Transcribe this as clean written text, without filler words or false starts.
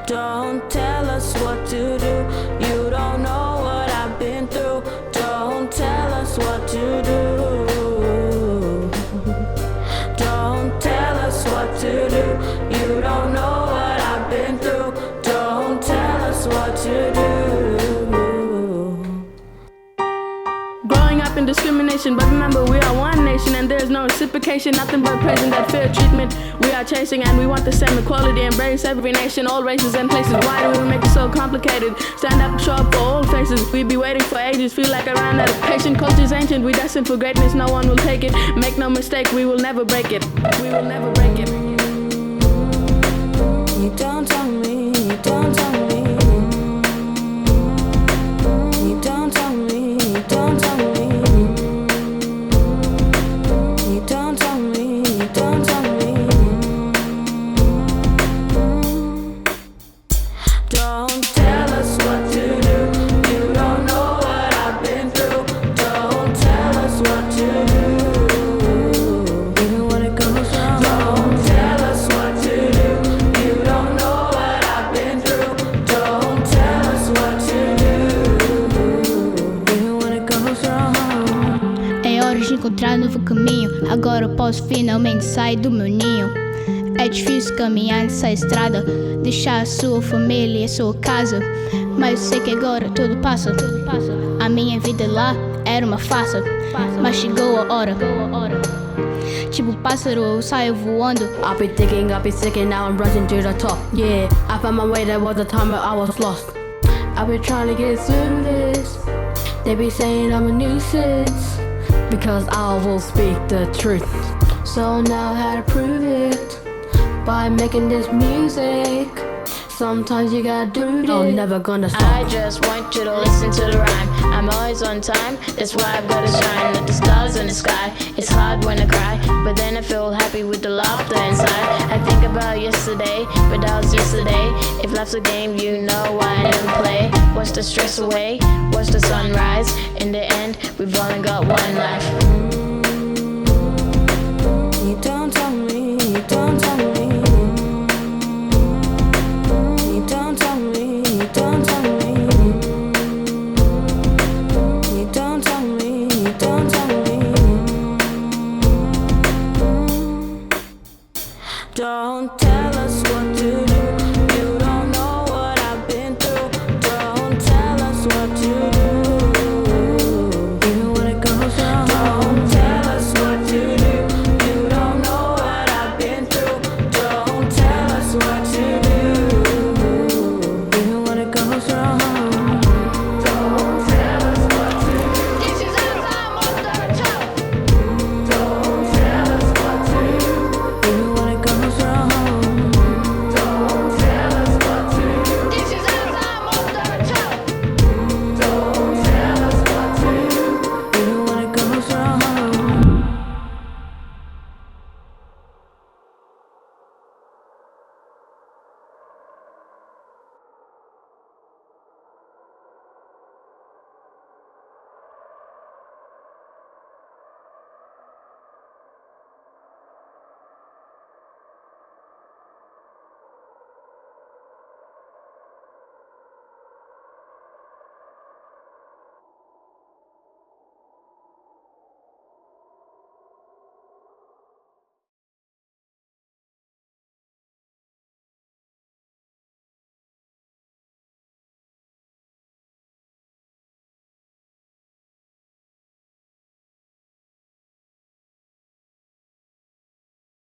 Don't tell us what to do. You don't know what I've been through. Don't tell us what to do. Don't tell us what to do. You don't know what I've been through. Don't tell us what to do. Growing up in discrimination, but remember we are one nation and there's no reciprocation, nothing but praising that fair treatment we are chasing, and we want the same equality, embrace every nation, all races and places. Why do we make it so complicated? Stand up and show up for all faces. We be waiting for ages, feel like I ran out of patience. Culture's ancient, we destined for greatness, no one will take it. Make no mistake, we will never break it. We will never break it. You don't tell me, you don't tell me. You don't tell me, you don't tell me. You don't tell me, you don't tell me. Don't tell us what to do. You don't know what I've been through. Don't tell us what to do. Even when it goes wrong. Don't tell us what to do. You don't know what I've been through. Don't tell us what to do. Even when it goes wrong. É hora de encontrar um novo caminho. Agora eu posso finalmente sair do meu ninho. É difícil caminhar nessa estrada, deixar a sua família e a sua casa, mas eu sei que agora tudo passa. A minha vida lá era uma farsa, mas chegou a hora. Tipo pássaro eu saio voando. I've been thinking, I've been sick, and now I'm rushing to the top. Yeah, I found my way, there was a time where I was lost. I've been trying to get through this. They be saying I'm a nuisance, because I will speak the truth. So now how to prove it? By making this music. Sometimes you gotta do this. I'm never gonna stop. I just want you to listen to the rhyme. I'm always on time, that's why I've gotta shine. Like the stars in the sky, it's hard when I cry, but then I feel happy with the laughter inside. I think about yesterday, but that was yesterday. If life's a game, you know why I never play. Watch the stress away, watch the sunrise. In the end, we've only got one life. You don't tell me, you don't tell me. You don't tell me, you don't tell me. You don't tell me, you don't tell me. Don't tell us what to do.